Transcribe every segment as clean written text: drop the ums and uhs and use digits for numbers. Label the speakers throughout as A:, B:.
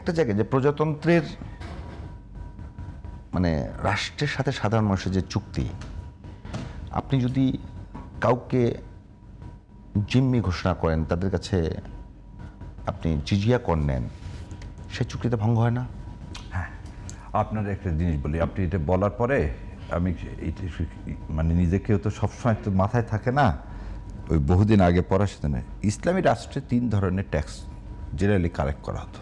A: একটা জায়গায় যে প্রজাতন্ত্রের মানে রাষ্ট্রের সাথে সাধারণ মানুষের যে চুক্তি, আপনি যদি কাউকে জিম্মি ঘোষণা করেন, তাদের কাছে আপনি জিজিয়া কর নেন, সে চুক্তিতে ভঙ্গ হয় না?
B: হ্যাঁ, আপনার একটা জিনিস বলি, আপনি এটা বলার পরে আমি মানে নিজেকেও তো সবসময় তো মাথায় থাকে না, ওই বহুদিন আগে পড়াশোনা, ইসলামী রাষ্ট্রে 3 ধরনের ট্যাক্স জেনারেলি কালেক্ট করা হতো।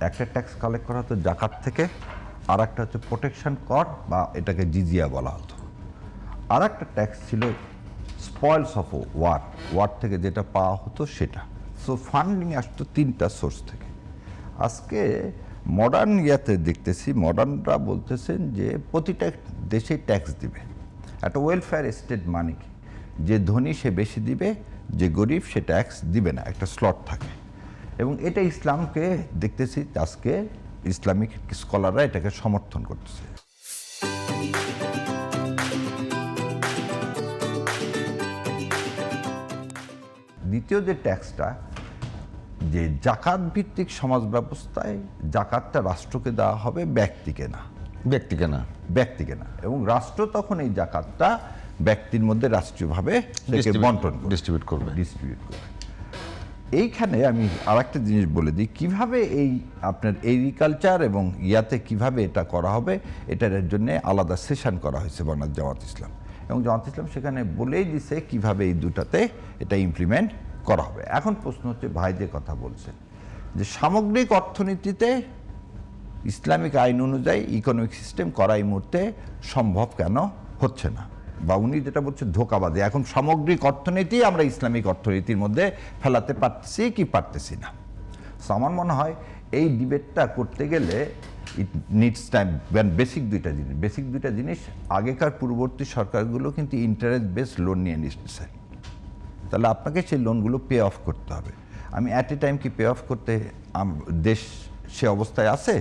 B: একটা ট্যাক্স কালেক্ট করা হতো জাকাত থেকে, আর একটা হচ্ছে প্রোটেকশন কর বা এটাকে জিজিয়া বলা হতো। আর একটা ট্যাক্স ছিল স্পয়েলস অফ ওয়ার থেকে যেটা পাওয়া হতো সেটা। সো ফান্ডিং আসতো 3টা সোর্স থেকে। আজকে মডার্ন ইয়াতে দেখতেছি, মডার্নরা বলতেছেন যে প্রতিটা দেশেই ট্যাক্স দিবে, একটা ওয়েলফেয়ার স্টেট মানে কি, যে ধনী সে বেশি দিবে, যে গরিব সে ট্যাক্স দিবে না, একটা স্লট থাকে। এবং এটা ইসলামকে দেখতেছি আজকে ইসলামিক স্কলাররা এটাকে সমর্থন করতেছে। দ্বিতীয় যে ট্যাক্সটা, যে জাকাত ভিত্তিক সমাজ ব্যবস্থায় জাকাতটা রাষ্ট্রকে দেওয়া হবে, ব্যক্তিকে না। ব্যক্তিকে না, এবং রাষ্ট্র তখন এই জাকাতটা ব্যক্তির মধ্যে রাষ্ট্রীয়ভাবে বন্টন
A: ডিস্ট্রিবিউট করবে।
B: এইখানে আমি আর একটা জিনিস বলে দিই, কিভাবে এই আপনার এগ্রিকালচার এবং ইয়াতে কিভাবে এটা করা হবে, এটার জন্য আলাদা সেশন করা হয়েছে বাংলাদেশ জামাত ইসলাম, এবং জামাত ইসলাম সেখানে বলেই দিছে কিভাবে এই দুটাতে এটা ইমপ্লিমেন্ট করা হবে। এখন প্রশ্ন হচ্ছে, ভাই যে কথা বলছেন যে সামগ্রিক অর্থনীতিতে ইসলামিক আইন অনুযায়ী ইকোনমিক সিস্টেম করা এই মুহূর্তে সম্ভব কেন হচ্ছে না, বা উনি যেটা বলছে ধোঁকাবাজি, এখন সামগ্রিক অর্থনীতি আমরা ইসলামিক অর্থনীতির মধ্যে ফেলাতে পারতেছি কি পারতেছি না। সো আমার মনে হয় এই ডিবেটটা করতে গেলে ইট নিডস টাইম। বেসিক দুইটা জিনিস আগেকার পূর্ববর্তী সরকারগুলো কিন্তু ইন্টারেস্ট বেসড লোন নিয়ে নিচ্ছে, তাহলে আপনাকে সেই লোনগুলো পে অফ করতে হবে। আমি অ্যাট এ টাইম কি পে অফ করতে দেশ সে অবস্থায় আছে?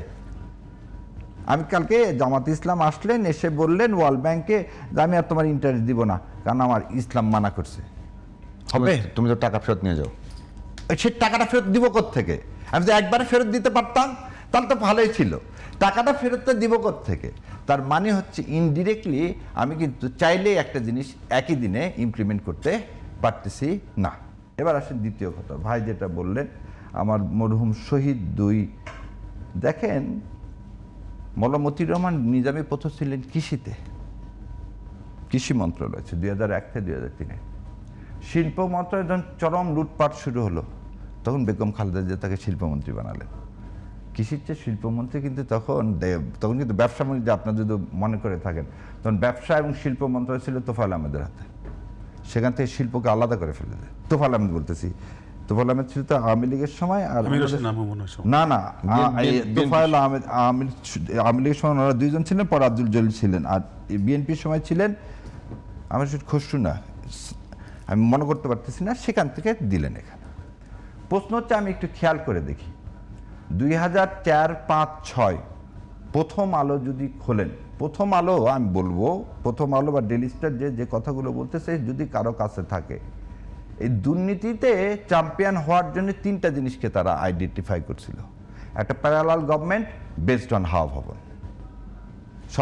B: আমি কালকে জামাত ইসলাম আসলেন, এসে বললেন ওয়ার্ল্ড ব্যাংকে যে আমি আর তোমার ইন্টারেস্ট দিব না, কারণ আমার ইসলাম মানা করছে। হবে?
A: তুমি তো টাকা ফেরত নিয়ে যাও।
B: সে টাকাটা ফেরত দিব কোত্থেকে? আমি তো একবারে ফেরত দিতে পারতাম, তাহলে তো ভালোই ছিল। টাকাটা ফেরত দিব কোত্থেকে? তার মানে হচ্ছে ইনডিরেক্টলি আমি কিন্তু চাইলেই একটা জিনিস একই দিনে ইমপ্লিমেন্ট করতে পারতেছি না। এবার আসেন দ্বিতীয় কথা, ভাই যেটা বললেন আমার মরহুম শহীদ 2, দেখেন মৌলানা মতিউর রহমান নিজামী প্রথম ছিলেন কৃষিতে, কৃষি মন্ত্রণালয় 2001 থেকে 2003-এ। শিল্প মন্ত্রণালয় যখন চরম লুটপাট শুরু হলো, তখন বেগম খালেদা জিয়া তাকে শিল্পমন্ত্রী বানালেন। কৃষির চেয়ে শিল্পমন্ত্রী কিন্তু তখন কিন্তু ব্যবসা বাণিজ্য, আপনার যদি মনে করে থাকেন, তখন ব্যবসা এবং শিল্প মন্ত্রণালয় ছিল তোফায়েল আহমেদের হাতে। সেখান থেকে শিল্পকে আলাদা করে ফেলে দেয়। তোফায়েল আহমেদ বলতেছি, তোফায়েল আহমেদ ছিল তো আওয়ামী লীগের সময়, আর না তোফায়েল আহমেদ আওয়ামী লীগের সময় ওনারা 2 জন ছিলেন, পর আব্দুল জলিল ছিলেন, আর বিএনপির সময় ছিলেন আমার খসরু, না আমি মনে করতে পারতেছি না, সেখান থেকে দিলেন এখানে। প্রশ্ন হচ্ছে, আমি একটু খেয়াল করে দেখি 2004, 5, 6 প্রথম আলো যদি খোলেন, প্রথম আলো আমি বলবো, প্রথম আলো বা ডেইলি স্টার যে কথাগুলো বলতেছে, যদি কারো কাছে থাকে, এই দুর্নীতিতে চ্যাম্পিয়ন হওয়ার জন্য 3টা জিনিসকে তারা আইডেন্টিফাই করছিল। একটা প্যারালাল গভর্নমেন্ট বেসড অন হাওয়া ভবন।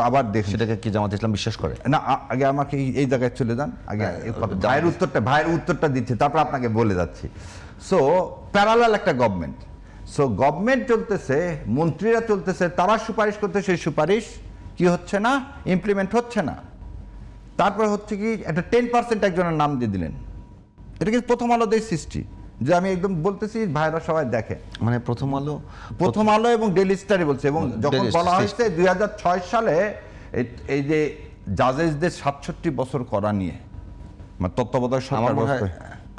B: আবার দেখুন,
A: সেটাকে কি জামাত ইসলাম বিশ্বাস করে
B: না? আগে আমাকে এই জায়গায় চলে যান, আগে ভাইয়ের উত্তরটা দিচ্ছে, তারপর আপনাকে বলে যাচ্ছি। সো প্যারালাল একটা গভর্নমেন্ট, সো গভর্নমেন্ট চলতেছে, মন্ত্রীরা চলতেছে, তারা সুপারিশ করতে, সেই সুপারিশ কি হচ্ছে না, ইমপ্লিমেন্ট হচ্ছে না। তারপর হচ্ছে কি, একটা 10% একজনের নাম দিয়ে দিলেন। এটা কিন্তু প্রথম আলো দিয়ে সৃষ্টি, যে আমি একদম বলতেছি, ভাইরা সবাই দেখে,
A: মানে প্রথম আলো
B: এবং ডেইলি স্টারই বলছে। এবং যখন বলা হয়েছে 2006 সালে এই যে জাজেসদের 67 বছর করা নিয়ে, মানে তত্ত্বাবধায়ক সরকার ব্যবস্থা,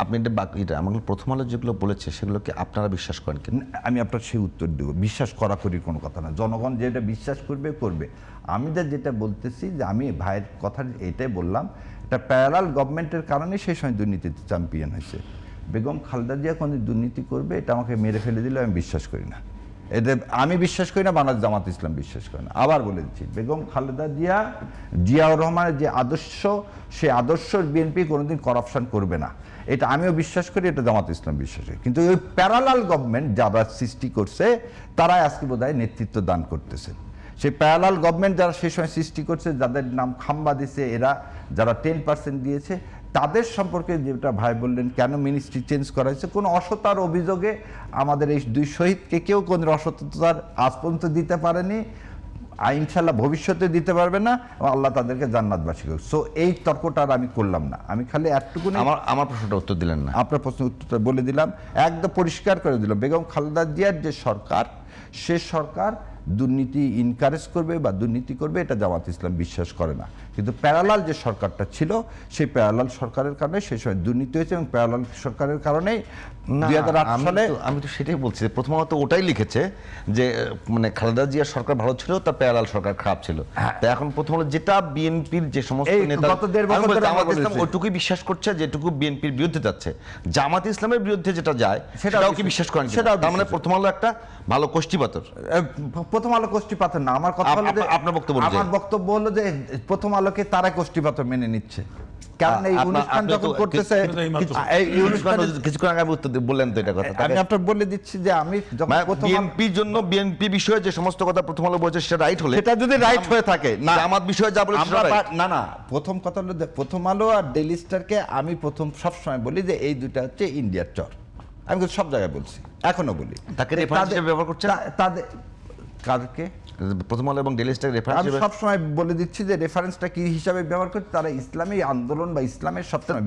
A: আপনি এটা আমাকে প্রথম আলো যেগুলো বলেছে সেগুলোকে আপনারা বিশ্বাস করেন কি?
B: আমি আপনার সেই উত্তর দেব, বিশ্বাস করা করির কোনো কথা না, জনগণ যেটা বিশ্বাস করবে। আমি যেটা বলতেছি, যে আমি ভাইয়ের কথা এটাই বললাম, এটা প্যারালাল গভর্নমেন্টের কারণে সেই সময় দুর্নীতিতে চ্যাম্পিয়ন হয়েছে। বেগম খালেদা জিয়া কোনো দুর্নীতি করবে, এটা আমাকে মেরে ফেলে দিলে আমি বিশ্বাস করি না। এদের আমি বিশ্বাস করি না, বাংলাদেশ জামাত ইসলাম বিশ্বাস করে না। আবার বলে দিচ্ছি, বেগম খালেদা জিয়াউর রহমানের যে আদর্শ, সেই আদর্শ বিএনপি কোনোদিন করাপশন করবে না, এটা আমিও বিশ্বাস করি, এটা জামাত ইসলাম বিশ্বাস করি। কিন্তু ওই প্যারালাল গভর্নমেন্ট যারা সৃষ্টি করছে তারাই আজকে বোধহয় নেতৃত্ব দান করতেছে। সেই প্যারালাল গভর্নমেন্ট যারা সেই সময় সৃষ্টি করছে, যাদের নাম খাম্বা দিছে, এরা যারা 10% দিয়েছে, তাদের সম্পর্কে যেটা ভাই বললেন কেন মিনিস্ট্রি চেঞ্জ করা হয়েছে, কোনো অসতার অভিযোগে আমাদের এই 2 শহীদকে কেউ কোনো অসততার আজ পর্যন্ত দিতে পারেনি, ইনশাল্লাহ ভবিষ্যতে দিতে পারবে না, এবং আল্লাহ তাদেরকে জান্নাতবাসী করুক। সো এই তর্কটা আর আমি করলাম না, আমি খালি একটুকুনি
A: আমার প্রশ্নটা উত্তর দিলেন না।
B: আপনার প্রশ্নের উত্তরটা বলে দিলাম, একদম পরিষ্কার করে দিলাম। বেগম খালেদা জিয়ার যে সরকার, সে সরকার দুর্নীতি ইনকারেজ করবে বা দুর্নীতি করবে এটা জামাত ইসলাম বিশ্বাস করে না। কিন্তু প্যারালাল যে সরকারটা ছিল, সেই প্যারালাল সরকারের কারণে সেই সময় দুর্নীতি হয়েছে, এবং প্যারালাল সরকারের কারণেই 2008 সালে
A: আমি তো সেটাই বলছি, প্রথমত ওটাই লিখেছে যে মানে খালেদা জিয়ার সরকার ভালো ছিল, তার প্যারালাল সরকার খারাপ ছিল। তো এখন প্রথম হলো যেটা বিএনপির যে সমস্ত
B: এই
A: নেতা,
B: গত 1.5 বছর ধরে
A: জামাত
B: আমরা
A: ইসলাম
B: বলেছি।
A: ওইটুকুই বিশ্বাস করছে যেটুকু বিএনপির বিরুদ্ধে যাচ্ছে, জামাত ইসলামের বিরুদ্ধে যেটা যায় সেটাও কি বিশ্বাস করেন?
B: সেটাও
A: তার মানে
B: বিশ্বাস।
A: প্রথম আলো একটা ভালো কোষ্ঠী পাথর।
B: প্রথম আলো কোষ্ঠী পাথর না, আমার কথা হলো যে
A: আপনার বক্তব্য অনুযায়ী।
B: আমার বক্তব্য হলো যে প্রথম আলোকে তারা কোষ্ঠী পাথর মেনে নিচ্ছে, কারণ এই অনুষ্ঠান যখন করতেছে, এই অনুষ্ঠানে
A: কিছুক্ষণ আগে আমি উত্তর বললেন তো এটা কথা।
B: আমি আপনার বলে দিচ্ছি যে আমি যখন প্রথম
A: বিএনপির জন্য বিএনপি বিষয়ে যে সমস্ত কথা প্রথম আলো বলছে সেটা রাইট হলে,
B: সেটা যদি রাইট হয়ে থাকে, না
A: জামাত বিষয়ে যা বলে সেটা right।
B: না না, প্রথম কথা হলো যে প্রথম আলো আর ডেইলি স্টারকে আমি সবসময় বলি যে এই দুইটা হচ্ছে ইন্ডিয়ার চর। আমি কিন্তু সব জায়গায় বলছি, এখনো বলি।
A: তাকে রেফারেন্স হিসেবে ব্যবহার করছেন?
B: তাদের কাদেরকে
A: প্রথম আলো এবং ডেইলি স্টার রেফারেন্স
B: আমি
A: হিসেবে
B: সবসময় বলে দিচ্ছি যে রেফারেন্সটা কি হিসাবে ব্যবহার করছে, তারা ইসলামী আন্দোলন বা ইসলামের সবসময়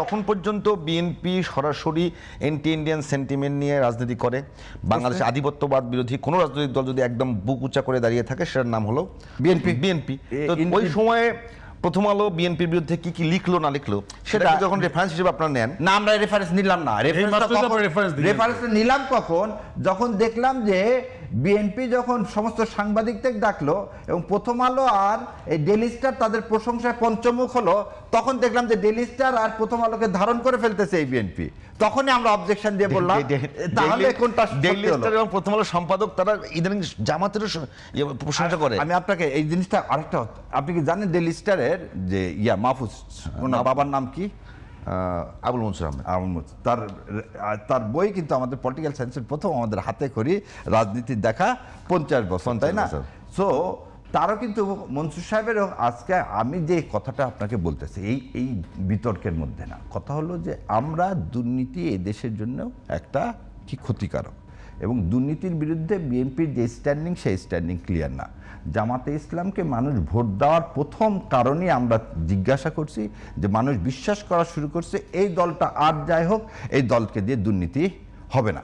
A: তখন পর্যন্ত বিএনপি সরাসরি অ্যান্টি ইন্ডিয়ান সেন্টিমেন্ট নিয়ে রাজনীতি করে। বাংলাদেশে আধিপত্যবাদ বিরোধী কোনো রাজনৈতিক দল যদি একদম বুক উঁচা করে দাঁড়িয়ে থাকে, সেটার নাম হলো বিএনপি। তো ওই সময়ে প্রথম আলো বিএনপির বিরুদ্ধে কি কি লিখলো না লিখলো সেটা যখন রেফারেন্স হিসেবে আপনারা নেন,
B: না আমরা রেফারেন্স নিলাম না। রেফারেন্স নিলাম কখন? যখন দেখলাম যে বিএনপি যখন সমস্ত সাংবাদিকদের ডাকলো এবং প্রথম আলো আর এই ডেইলি স্টার তাদের প্রশংসায় পঞ্চমুখ হলো, তখন দেখলাম যে ডেইলি স্টার আর প্রথম আলোকে ধারণ করে ফেলতেছে এই বিএনপি। তখনই আমরা অবজেকশন দিয়ে বললাম তাহলে কোনটা
A: ডেইলি স্টার এবং প্রথম আলো সম্পাদক তারা ইদানিং জামাতেরও প্রশংসা করে।
B: আমি আপনাকে এই জিনিসটা আরেকটা, আপনি কি জানেন ডেইলি স্টারের যে মাহফুজ, ওনার বাবার নাম কি?
A: আবুল মনসুর আহমেদ।
B: তার বই কিন্তু আমাদের পলিটিক্যাল সায়েন্সের প্রথম আমাদের হাতে করি রাজনীতির দেখা 50 বছর, তাই না? সো তারও কিন্তু মনসুর সাহেবেরও আজকে আমি যে কথাটা আপনাকে বলতেছি এই বিতর্কের মধ্যে না, কথা হলো যে আমরা দুর্নীতি এই দেশের জন্য একটা কি ক্ষতিকারক, এবং দুর্নীতির বিরুদ্ধে বিএনপির যে স্ট্যান্ডিং, সেই স্ট্যান্ডিং ক্লিয়ার না। জামাতে ইসলামকে মানুষ ভোট দেওয়ার প্রথম কারণই আমরা জিজ্ঞাসা করছি যে মানুষ বিশ্বাস করা শুরু করছে এই দলটা আর যাই হোক, এই দলকে দিয়ে দুর্নীতি হবে না।